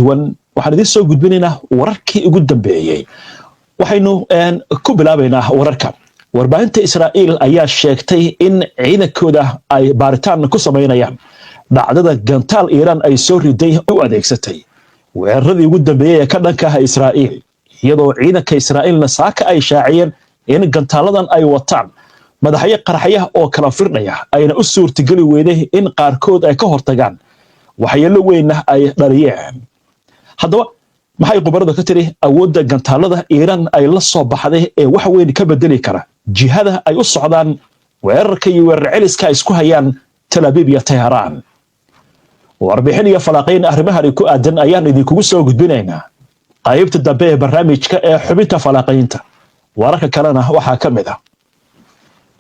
waxaan idin soo gudbinaynaa wararkii ugu dambeeyay waxaynu ku bilaabaynaa wararka warbaahinta Israa'iil ayaa sheegtay in ciidankooda ay baaritaan ku sameynayaan dhacdada gantaal Iiraan ay soo riday u adeegsatay weeraradii ugu dambeeyay ka dhanka ah Israa'iil iyadoo ciidanka Israa'iilna saaka ay shaaciyeen in gantaaladan ay wataan madaxyo qaraxya oo kala firdhaya ayna u suurtagali weeday in qaarkood ay ka hortagaan waxyeello weyn ay dhaliyeen haddaba maxay qubaradu ka tiri awoodda gantaalada Iiraan ay la soo baxday ee wax weyn ka bedeli kara jihada ay u socdaan weerarka iyo weerar celiska isku hayaan Tel Aviv iyo Tehran warbixin iyo falaqayn arrimahan ku aadan ayaan idinkugu soo gudbinaynaa qaybta dambe ee barnaamijka ee xubinta falaqaynta wararka kalena waxaa ka mid ah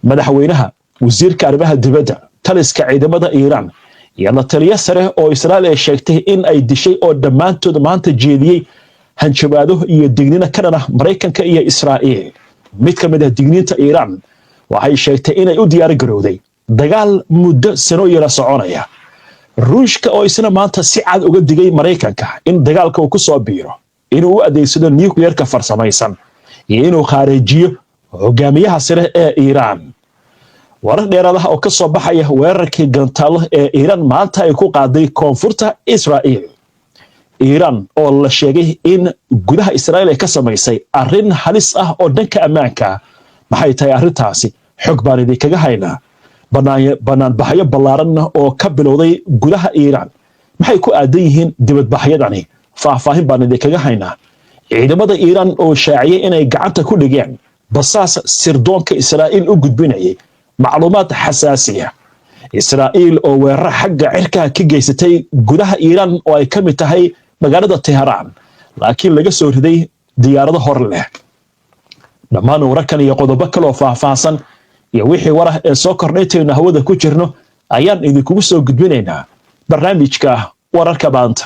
madaxweynaha wasiirka arrimaha dibadda taliska ciidamada Iiraan iyo la taliye sare oo Israa'iil ay sheegtay in ay dishay oo dhamaantood maanta jeediyay hanjabaado iyo dignina ka dhan ah Mareykanka iyo Israa'iil mid ka mid ah digniinta Iiraan waxay sheegtay inay u diyaar garowday dagaal muddo sano yara soconaya Ruushka oo isna maanta si cad uga digay Mareykanka in dagaalka uu ku soo biiro inuu u adeegsado nuclear-ka farsamaysan iyo inuu kharijiyo hogaamiyaha sare ee Iiraan warar dheeraad ah oo ka soo baxaya weerarkii gantaalo ee Iiraan maanta ay ku qaaday koonfurta Israa'iil Iiraan oo la sheegay in gudaha Israa'iil ay ka samaysay arrin halis ah oo dhanka ammaanka maxay tahay arrintaasi xog baan idinkaga haynaa banaanbaxyo ballaaran oo ka bilowday gudaha Iiraan maxay ku aadan yihiin dibadbaxyadani faahfaahin baan idinkaga haynaa ciidamada Iiraan oo shaaciyay inay gacanta ku dhigeen basaas sirdoonka Israa'iil u gudbinayay macluumaad xasaasiya Israa'iil oo weerar xagga cirka ka geysatay gudaha Iiraan oo ay ka mid tahay magaalada Tehran laakiin laga soo riday diyaarado hor leh dhammaan wararkan iyo qodobo kale oo faahfaahsan iyo wixii warar ee soo kordhaytayna hawada ku jirno ayaan idinkugu soo gudbinaynaa barnaamijka wararka maanta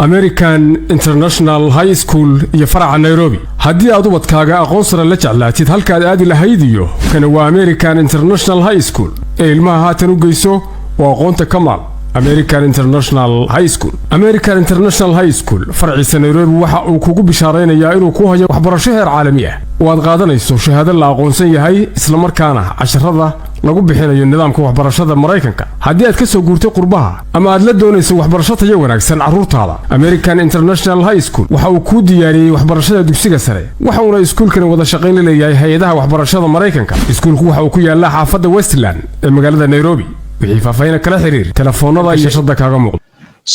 American International High School iyo faraca Nairobi haddii aad ubadkaaga aqoon sare la jeclaatid halka aad aadi lahayd iyo kana waa American International High School ee ilmaha haatan u geyso waa aqoonta Kamal American International High School American International High School farciisa Nairobi waxa uu kugu bishaareynayaa inuu ku hayo waxbarasho heer caalami ah oo aad qaadanayso shahaado la aqoonsan yahay isla markaana casharrada lagu bixinayo nidaamka waxbarashada Mareykanka haddii aad ka soo guurtay qurbaha ama aad la doonayso waxbarasho tayo wanaagsan carruurtaada American International High School waxa uu ku diyaariyay waxbarashada dugsiga sare waxa uu iskuulkan wada shaqayn la leeyahay hay'adaha waxbarashada Mareykanka iskuulku waxa uu ku yaala xaafadda Westland ee magaalada Nairobi wixii faahfaahin kala xiriir telefoonada iyo shaqada kaaga muuqda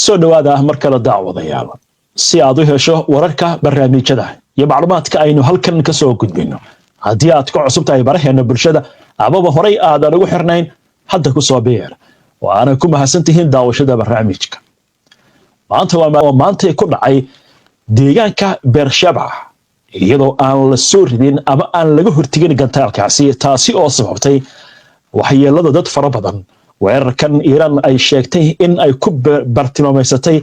soo dhawaada mar kale daawadayaal si aad u hesho wararka barnaamijyada iyo macluumaadka aynu halkan ka soo gudbino haddii aad ka cusub tahay baraheena bulshada amaba horay aadan ugu xirnayn hadda ku soo biir waana ku mahadsantihiin daawashada barnaamijka maanta ku dhacay deegaanka Beersheba iyadoo aan la soo ridin ama aan laga hortigin gantaalkaasi taasi oo sababtay waxyeelada dad fara badan weerarkan Iiraan ay sheegtay in ay ku bartilmaameysatay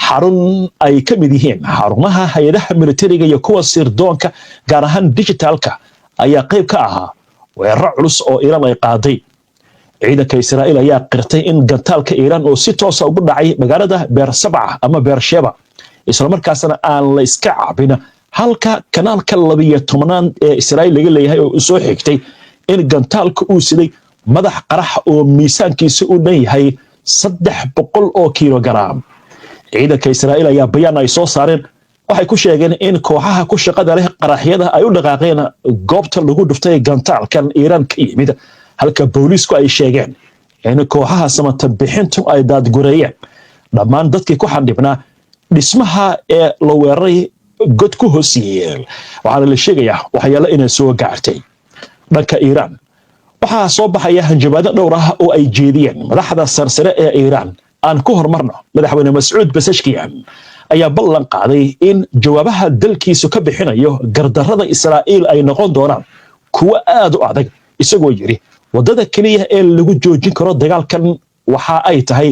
xarun ay ka mid yihiin xarumaha hay'adaha militariga iyo kuwa sirdoonka gaar ahaan digitalka ayaa qayb ka ahaa weerar culus oo Iiraan ay qaaday ciidanka Israa'iil ayaa qirtay in gantaalka Iiraan oo si toos ah ugu dhacay magaalada Beersheba ama Beersheba isla markaasna aan la iska caabin halka kanaalka 12 ee Israa'iil laga leeyahay oo soo xigtay in gantaalka uu siday madax qarax oo miisaankiisu u dhan yahay 300 oo kilogram ciidanka Israa'iil ayaa bayaan ay soo saareen waxay ku sheegeen in kooxaha ku shaqada leh qaraxyada ay u dhaqaaqeen goobta lagu dhuftay gantaalkan Iiraan ka yimid halka booliisku ay sheegeen in kooxaha samata bixintu ay daadgureeyeen dhammaan dadkii ku xandhibnaa dhismaha ee la weeraray god ku hoosiyay waxaana la sheegayaa waxyaalo inay soo gaartay dhanka Iiraan waxaa soo baxaya hanjabaado dhowr ah oo ay jeediyeen madaxda sarsare ee Iiraan aan ku hormarno madaxweyne Mas'uud Pezeshkian ayaa ballan qaaday in jawaabaha dalkiisu ka bixinayo gardarrada Israa'iil ay noqon doonaan kuwa aad u adag isagoo yiri wadada kaliya ee lagu joojin karo dagaalkan waxa ay tahay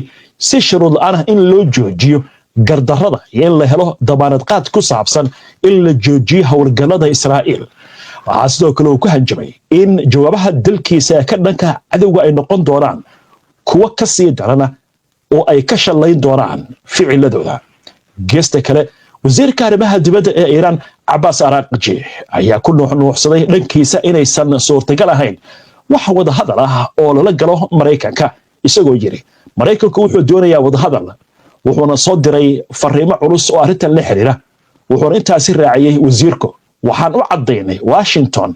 si shuruud la'aan in loo joojiyo gardarrada iyo in la helo damaanad qaad ku saabsan in la joojiyo howlgallada Israa'iil waxaa sidoo kale uu ku hanjabay in jawaabaha dalkiisa ka dhanka cadowga ay noqon doonaan kuwa ka sii darana oo ay ka shalayn doonaan ficiladooda geesta kale wasiirka arrimaha dibadda ee Iiraan Abbas Araghchi ayaa ku nuuxnuuxsaday dhankiisa inaysan suurtagal ahayn wax wada hadal ah oo lala galo Mareykanka isagoo yiri Mareykanku wuxuu doonayaa wada hadal wuxuuna soo diray fariimo culus oo arrintan la xiriira wuxuuna intaasi raaciyay wasiirku waxaan u cadaynay Washington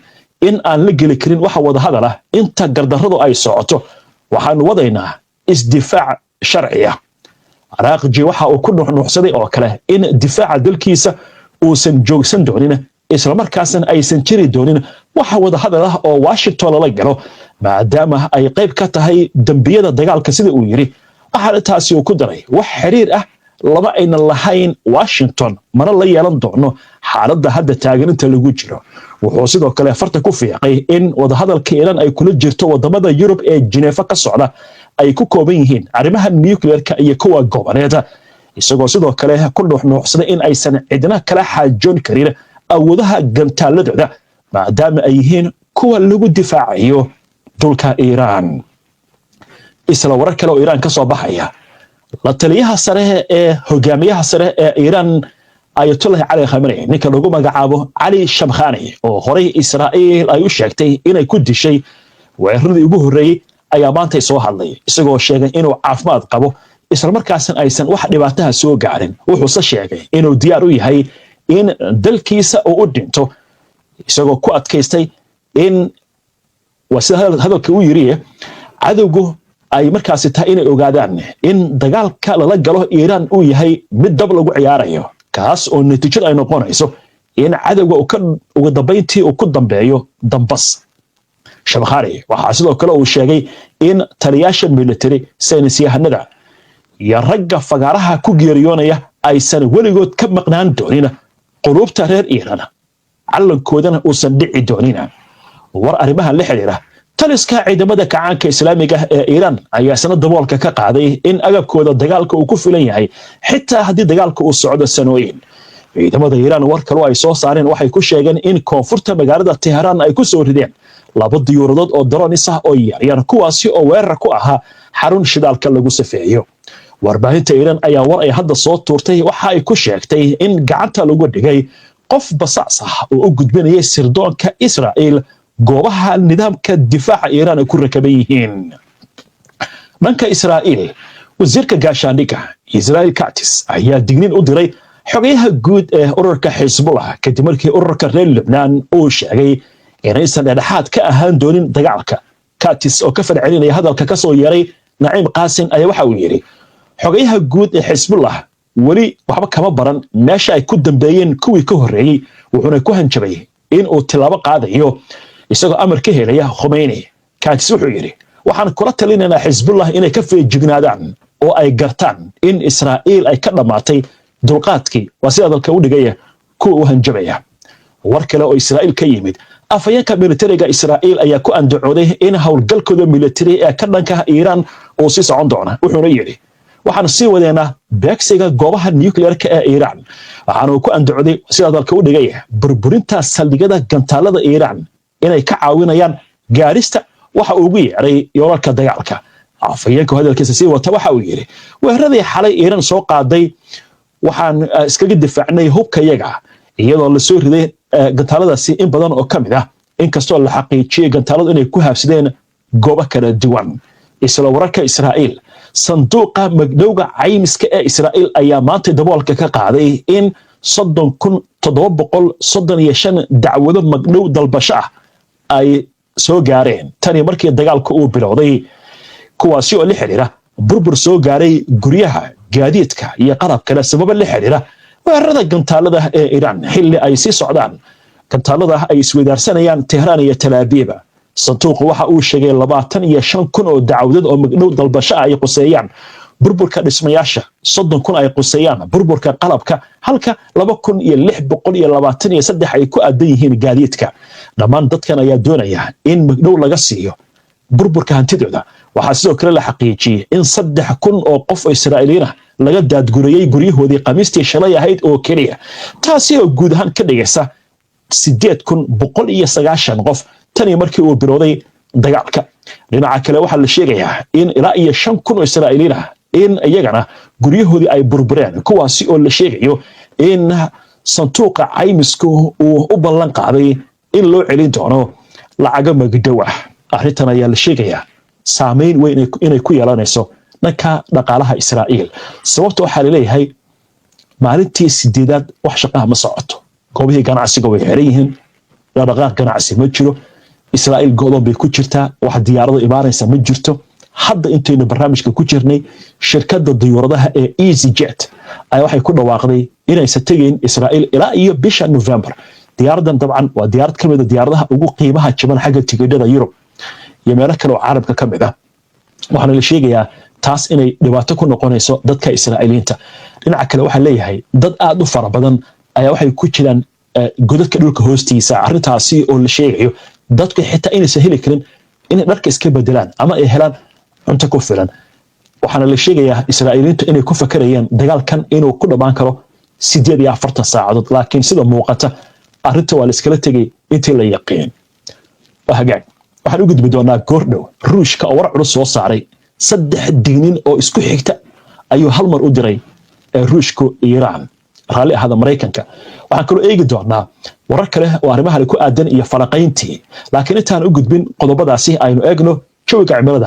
in aan la geli karin wax wada hadal ah inta gardarradu ay socoto waxaan wadaynaa isdifaac sharci ah Araghchi waxa uu ku nuuxnuuxsaday oo kale in difaaca dalkiisa uusan joogsan doonin isla markaasna aysan jiri doonin wax wada hadal ah oo Washington la galo maadaama ay qayb ka tahay dambiyada dagaalka sida uu yiri waxa taasi uu ku daray wax xiriir ah laba ayna lahayn Washington mana la yeelan doono xaaladda hadda taagan inta lagu jiro wuxuu sidoo kale farta ku fiiqay in wada hadalka Iran ay kula jirto wadamada Yurub ee Geneva ka socda ay ku kooban yihiin arrimaha nuclearka iyo kuwa goboleeda isagoo sidoo kale ku nuuxnuuxsaday in aysan cidna kala xaajoon karin awoodaha gantaaladooda maadaama ay yihiin kuwa lagu difaacayo dhulka Iran isla warar kale oo Iran ka soo baxaya la taliyaha sare ee hogaamiyaha sare ee Iran Ayatollah Ali Khamenei ninka lagu magacaabo Ali Shamkhani oo horay Israa'iil ay u sheegtay inay ku dishay weeraradii ugu horeeyay ayaa maanta soo hadlay isagoo sheegay inuu caafimaad qabo isla markaasna aysan wax dhibaato soo gaarin wuxuu sheegay inuu diyaar u yahay in dalkiisa uu u dhinto isagoo ku adkaystay in wasida hadalka uu yiri cadowgu ay markaasi tahay inay ogaadaan in dagaalka lala galo Iran uu yahay mid dab lagu ciyaarayo kaas oo natiijada ay noqonayso in cadowga ugu dambeyntii uu ku dambeeyo dambas Shamkhani waxa sidoo kale uu sheegay in taliyaasha military saynisyahanada iyo ragga fagaaraha ku geeriyoonaya aysan weligood ka maqnaan doonin qulubta reer Iran calankoodana uusan dhici doonin war arrimaha la xiriira taliska ciidamada kacaanka islaamiga ee Iran ayaa sanad daboolka ka qaaday in agabkooda dagaalka uu ku filan yahay xitaa haddii dagaalka uu socdo sanooyin ciidamada Iran war kale ay soo saareen waxay ku sheegeen in koonfurta magaalada Tehran ay ku soo rideen laba diyuuradood oo drones ah oo yaryar kuwaasi oo weerar ku ahaa xarun shidaalka lagu safeeyo warbaahinta Iran ayaa war ay hadda soo tuurtay waxa ay ku sheegtay in gacanta lagu dhigay qof basaas ah oo u gudbinaya sirdoonka Israa'iil goobaha nidaamka difaaca Iran ay ku rakaban yihiin dhanka Israa'iil wasiirka gaashaandhigga Israel Katz ayaa digniin u diray xogayaha guud ee ururka Hezbollah kadib markii ururka reer Lebanon uu sheegay inaysan dhexaad ka ahaan doonin dagaalka Katz oo ka falcelinaya hadalka ka soo yeeray Naim Qasim ayaa waxa uu yiri xogayaha guud ee Hezbollah wali waxba kama baran meesha ay ku dambeeyeen kuwii ka horeeyay wuxuuna ku hanjabay in uu tilaabo qaadayo isagoo amar ka helaya Khomeini Katz wuxuu yiri waxaan kula talinaynaa Hezbollah inay ka feejignaadaan oo ay gartaan in Israa'iil ay ka dhamaatay dulqaadkii waa sida dalka u dhigaya kuwa u hanjabaya war kale oo Israa'iil ka yimid afayeenka militariga Israa'iil ayaa ku andacooday in howlgalkooda militari ee ka dhanka Iran uu sii socon doono wuxuuna yiri waxaan sii wadeena beegsiga goobaha nuclearka ee Iran waxaanu ku andacooday sida dalka u dhigaya burburinta saldhigyada gantaalada Iran inay ka caawinayaan gaarista waxa uu ugu yeeray yoolalka dagaalka afayeenka hadalkiisa sii wata waxa uu yiri weeraradii xalay Iran soo qaaday waxaan iskaga difaacnay hubkayaga iyadoo la soo riday gantaaladaasi in badan oo kamid ah inkastoo la xaqiijiyay gantaaladu inay ku haabsadeen goobo kala duwan isla wararka Israa'iil sanduuqa magdhowga caymiska ee Israa'iil ayaa maanta daboolka ka qaaday in 30,735 dacwado magdhow dalbasho ah ay soo gaareen tani markii dagaalku uu bilowday kuwaasi oo la xiriira burbur soo gaaray guryaha gaadiidka iyo qalab kale sabab la xiriira weerarada gantaalada ee Iran xilli ay sii socdaan gantaalada ay isweydaarsanayaan Tehran iyo Tel Aviv sanduuqu waxa uu sheegay 25,000 oo dacwadad oo magdhow dalbasho ay quseeyaan burburka dhismayaasha 30,000 ay quseeyaan burburka qalabka halka 2,623 ay ku aadan yihiin gaadiidka dhammaan dadkan ayaa doonaya in magdhow laga siiyo burburka hantidooda waxaa sidoo kale la xaqiijiyay in 3,000 oo qof oo Israa'iiliyiin ah laga daadguriyay guryahoodii Khamiistii shalay ahayd oo kaliya taasi oo guud ahaan ka dhigaysa 8,190 qof tani markii uu bilowday dagaalka dhinaca kale waxa la sheegayaa in ilaa iyo 5,000 oo Israa'iiliyiin ah in iyagana guryahoodii ay burbureen kuwaasi oo la sheegayo in sanduuqa caymisku uu u ballan qaaday in loo celin doono lacago magdhow ah. arrintan ayaa la sheegayaa saameyn weyn inay ku yeelanayso dhanka dhaqaalaha Israa'iil. sababta waxaa la leeyahay maalintii 8aad wax shaqaha ma socoto, goobihii ganacsiga way xiran yihiin, dhaqdhaqaaq ganacsi ma jiro, Israa'iil go'doon bay ku jirtaa, wax diyaarado imaanaysa ma jirto. hadda intaynu barnaamijka ku jirnay shirkadda diyaaradaha ee EasyJet ayaa waxay ku dhawaaqday inaysan tegayn Israa'iil ilaa iyo bisha November. diyaaradan dabcan waa diyaarad ka mid ah diyaaradaha ugu qiimaha jaban xagga tigidhada Yurub iyo meelo kale oo caalamka ka mid ah. waxaana la sheegayaa taas inay dhibaato ku noqonayso dadka Israa'iiliinta. dhinaca kale waxaa leeyahay dad aad u fara badan ayaa waxay ku jiraan godadka dhulka hoostiisa. arrintaasi oo la sheegayo dadku xitaa inaysan heli karin inay dharka iska bedelaan ama ay helaan cunto ku filan. waxaana la sheegayaa Israa'iiliintu inay ku fakarayaan dagaalkan inuu ku dhamaan karo 48 saacadood, laakiin sida muuqata arrinta waa la iskala tegay intii la yaqiin. hagaag waxaan u gudbi doonaa goordhow. ruushka oo war culus soo saaray 3 dignin oo isku xigta ayuu hal mar u diray ruushku Iiraan, raalli ahada Mareykanka. waxaan kaloo eegi doonaa warar kale oo arrimaha ku aadan iyo falaqayntii. laakiin intaan u gudbin qodobadaasi aynu eegno jawiga cimilada.